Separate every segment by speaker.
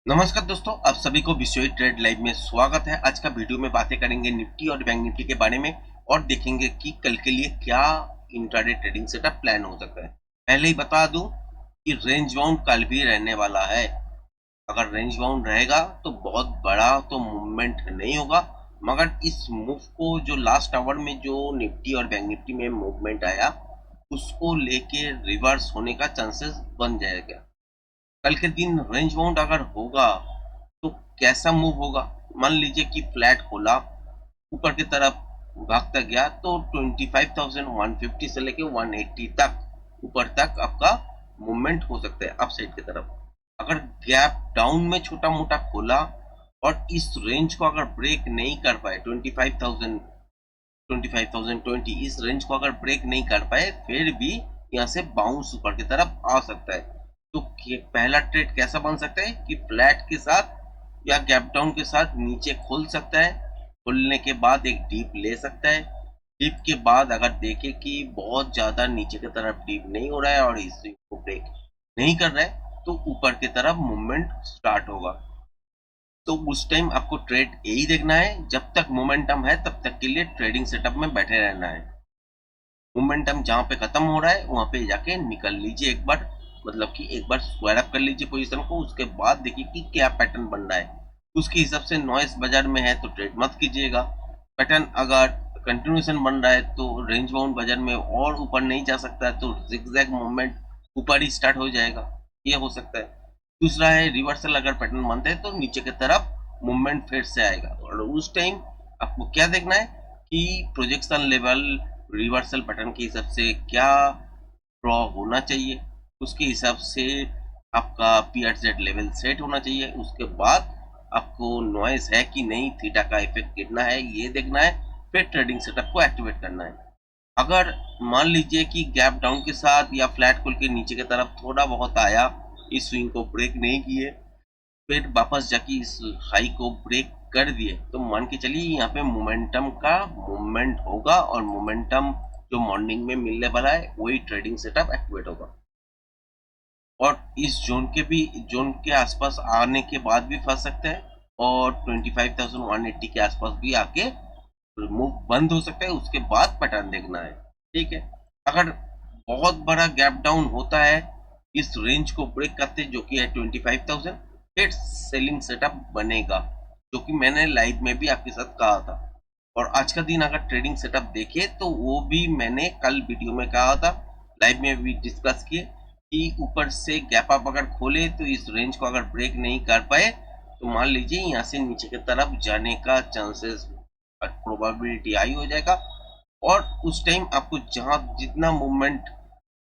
Speaker 1: नमस्कार दोस्तों, आप सभी को विश्व ट्रेड लाइव में स्वागत है। आज का वीडियो में बातें करेंगे निफ्टी और बैंक निफ्टी के बारे में और देखेंगे कि कल के लिए क्या इंट्राडे ट्रेडिंग सेटअप प्लान हो सकता है। पहले ही बता दूं कि रेंज बाउंड कल भी रहने वाला है। अगर रेंज बाउंड रहेगा तो बहुत बड़ा तो मूवमेंट नहीं होगा, मगर इस मूव को जो लास्ट आवर में जो निफ्टी और बैंक निफ्टी में मूवमेंट आया उसको लेके रिवर्स होने का चांसेस बन जाएगा। कल के दिन रेंज बाउंड अगर होगा तो कैसा मूव होगा? मान लीजिए कि फ्लैट खोला, ऊपर की तरफ भागता गया तो 25,150 से लेके 180 तक ऊपर तक आपका मूवमेंट हो सकता है अपसाइड की तरफ। अगर गैप डाउन में छोटा मोटा खोला और इस रेंज को अगर ब्रेक नहीं कर पाए 25,000 25,020 इस रेंज को अगर ब्रेक नहीं कर पाए फिर भी यहाँ से बाउंस ऊपर की तरफ आ सकता है। तो पहला ट्रेड कैसा बन सकता है कि फ्लैट के साथ या गैप डाउन के साथ नीचे खोल सकता है, खोलने के बाद एक डीप ले सकता है। डीप के बाद अगर देखे कि बहुत ज्यादा नीचे की तरफ डीप नहीं हो रहा है और इस को ब्रेक नहीं कर रहा है तो ऊपर की तरफ मूवमेंट स्टार्ट होगा। तो उस टाइम आपको ट्रेड यही देखना है, जब तक मोमेंटम है तब तक के लिए ट्रेडिंग सेटअप में बैठे रहना है। मोमेंटम जहां पे खत्म हो रहा है वहां पे जाके निकल लीजिए एक बार, मतलब कि एक बार स्क्वायर अप कर लीजिए पोजीशन को। उसके बाद देखिए कि क्या पैटर्न बन रहा है, उसके हिसाब से नॉइस बाजार में है तो ट्रेड मत कीजिएगा। पैटर्न अगर कंटिन्यूएशन बन रहा है तो रेंज बाउंड बाजार में और ऊपर नहीं जा सकता है तो जिगजैग मूवमेंट ऊपर ही स्टार्ट हो जाएगा, ये हो सकता है। दूसरा है रिवर्सल अगर पैटर्न बनता है तो नीचे की तरफ मूवमेंट फिर से आएगा और उस टाइम आपको क्या देखना है कि प्रोजेक्शन लेवल रिवर्सल पैटर्न के हिसाब से क्या ड्रॉ होना चाहिए, उसके हिसाब से आपका पीआर लेवल सेट होना चाहिए। उसके बाद आपको नॉइस है कि नहीं, थीटा का इफेक्ट कितना है ये देखना है, फिर ट्रेडिंग सेटअप को एक्टिवेट करना है। अगर मान लीजिए कि गैप डाउन के साथ या फ्लैट खोल के नीचे की तरफ थोड़ा बहुत आया, इस स्विंग को ब्रेक नहीं किए, फिर वापस जाके इस हाई को ब्रेक कर दिए तो मान के चलिए यहाँ पे मोमेंटम का मूवमेंट होगा और मोमेंटम जो मॉर्निंग में मिलने वाला है वही ट्रेडिंग सेटअप एक्टिवेट होगा। और इस जोन के आसपास आने के बाद भी फंस सकता है और 25,180 के आसपास भी आके मूव बंद हो सकता है। उसके बाद पैटर्न देखना है, ठीक है। अगर बहुत बड़ा गैप डाउन होता है इस रेंज को ब्रेक करते जो कि है 25,000, फिर सेलिंग सेटअप बनेगा, जो कि मैंने लाइव में भी आपके साथ कहा था। और आज का दिन अगर ट्रेडिंग सेटअप देखे तो वो भी मैंने कल वीडियो में कहा था, लाइव में भी डिस्कस किए कि ऊपर से गैप अप अगर खोले तो इस रेंज को अगर ब्रेक नहीं कर पाए तो मान लीजिए यहाँ से नीचे की तरफ जाने का चांसेस प्रोबेबिलिटी हाई हो जाएगा। और उस टाइम आपको जहां जितना मूवमेंट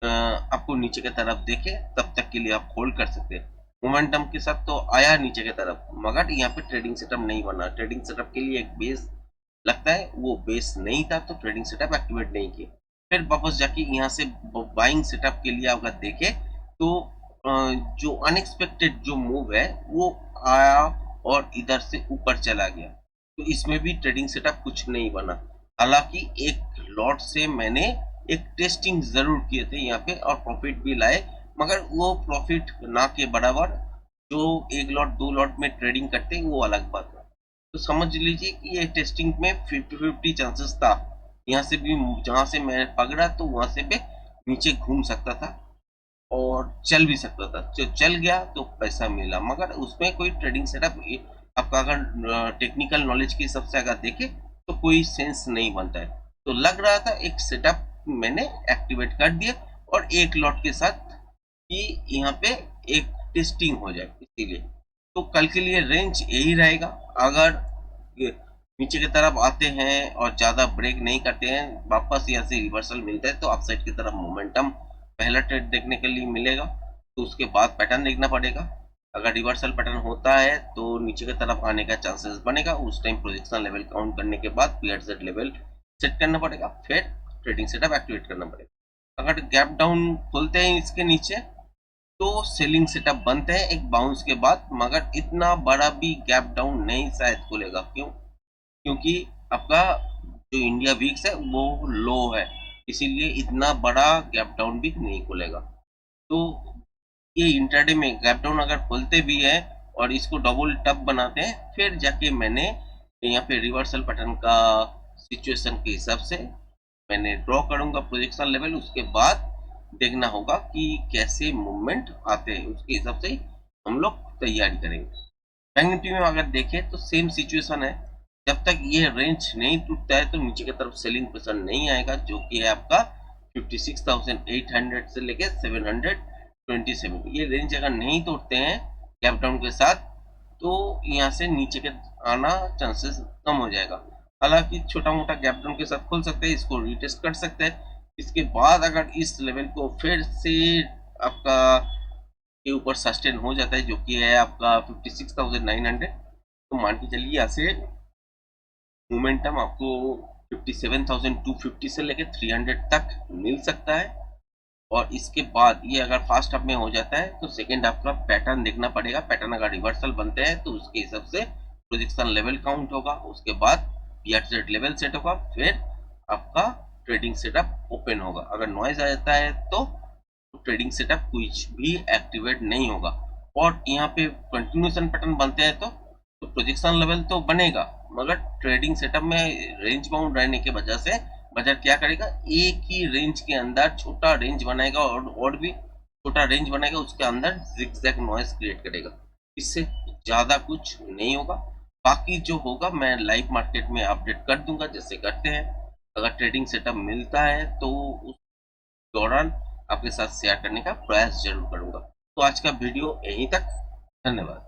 Speaker 1: आपको नीचे की तरफ देखे तब तक के लिए आप होल्ड कर सकते हैं। मोमेंटम के साथ तो आया नीचे की तरफ, मगर यहाँ पे ट्रेडिंग सेटअप नहीं बना। ट्रेडिंग सेटअप के लिए एक बेस लगता है, वो बेस नहीं था तो ट्रेडिंग सेटअप एक्टिवेट नहीं किया। फिर वापस जाके यहाँ से बाइंग सेटअप के लिए अगर देखे तो जो अनएक्सपेक्टेड जो मूव है वो आया और इधर से ऊपर चला गया, तो इसमें भी ट्रेडिंग सेटअप कुछ नहीं बना। हालांकि एक लॉट से मैंने एक टेस्टिंग जरूर किए थे यहाँ पे और प्रॉफिट भी लाए, मगर वो प्रॉफिट ना के बराबर जो एक लॉट दो लॉट में ट्रेडिंग करते हैं वो अलग बात है। तो समझ लीजिए कि ये टेस्टिंग में 50-50 चांसेस था। यहाँ से भी जहां से मैं पकड़ा तो वहां से भी नीचे घूम सकता था और चल भी सकता था। जो चल गया तो पैसा मिला, मगर उसमें कोई ट्रेडिंग सेटअप आपका अगर टेक्निकल नॉलेज के हिसाब से अगर देखे तो कोई सेंस नहीं बनता है। तो लग रहा था एक सेटअप मैंने एक्टिवेट कर दिया और एक लॉट के साथ कि यहाँ पे एक टेस्टिंग हो जाए, इसीलिए। तो कल के लिए रेंज यही रहेगा। अगर ये नीचे की तरफ आते हैं और ज्यादा ब्रेक नहीं करते हैं, वापस यहाँ से रिवर्सल मिलता है तो अपसाइड की तरफ मोमेंटम पहला ट्रेड देखने के लिए मिलेगा। तो उसके बाद पैटर्न देखना पड़ेगा। अगर रिवर्सल पैटर्न होता है तो नीचे की तरफ आने का चांसेस बनेगा, उस टाइम प्रोजेक्शन लेवल काउंट करने के बाद पीआर लेवल सेट करना पड़ेगा, फिर ट्रेडिंग सेटअप एक्टिवेट करना पड़ेगा। अगर गैप डाउन खोलते हैं इसके नीचे तो सेलिंग सेटअप बनते हैं एक बाउंस के बाद, मगर इतना बड़ा भी गैप डाउन नहीं शायद खुलेगा। क्यों? क्योंकि आपका जो इंडिया वीक्स है वो लो है, इसीलिए इतना बड़ा गैप डाउन भी नहीं खुलेगा। तो ये इंट्राडे में गैप डाउन अगर खोलते भी है और इसको डबल टप बनाते हैं, फिर जाके मैंने यहाँ पे रिवर्सल पैटर्न का सिचुएशन के हिसाब से मैंने ड्रॉ करूंगा प्रोजेक्शन लेवल। उसके बाद देखना होगा कि कैसे मूवमेंट आते हैं, उसके हिसाब से हम लोग तैयारी करेंगे। बैंक निफ्टी में अगर देखें तो सेम सिचुएशन है, जब तक ये रेंज नहीं टूटता है तो नीचे की तरफ सेलिंग प्रेशर नहीं आएगा, जो कि है आपका 56,800 से लेके 727। ये रेंज अगर नहीं तोड़ते हैं गैप डाउन के साथ तो यहाँ से नीचे के आना चांसेस कम हो जाएगा। हालांकि छोटा मोटा गैप डाउन के साथ खोल सकते हैं, इसको रीटेस्ट कर सकते हैं। इसके बाद अगर इस लेवल को फिर से आपका के ऊपर सस्टेन हो जाता है, जो कि है आपका 56,900, तो मान के चलिए यहाँ से मोमेंटम आपको 57,250 से लेके 300 तक मिल सकता है। और इसके बाद ये अगर फास्ट अप में हो जाता है तो सेकेंड हाफ का पैटर्न देखना पड़ेगा। पैटर्न अगर रिवर्सल बनते हैं तो उसके हिसाब से प्रोजेक्शन लेवल काउंट होगा, उसके बाद पीआर लेवल सेट होगा, फिर आपका ट्रेडिंग सेटअप ओपन होगा। अगर नॉइज आ जाता है तो ट्रेडिंग सेटअप कुछ भी एक्टिवेट नहीं होगा। और यहाँ पे कंटिन्यूएशन पैटर्न बनते हैं तो प्रोजेक्शन लेवल तो बनेगा, मगर ट्रेडिंग सेटअप में रेंज बाउंड रहने की वजह से बाजार क्या करेगा, एक ही रेंज के अंदर छोटा रेंज बनाएगा और भी छोटा रेंज बनाएगा, उसके अंदर जिगजैग नॉइज क्रिएट करेगा। इससे ज्यादा कुछ नहीं होगा। बाकी जो होगा मैं लाइव मार्केट में अपडेट कर दूंगा जैसे करते हैं। अगर ट्रेडिंग सेटअप मिलता है तो उस दौरान आपके साथ शेयर करने का प्रयास जरूर करूंगा। तो आज का वीडियो यहीं तक। धन्यवाद।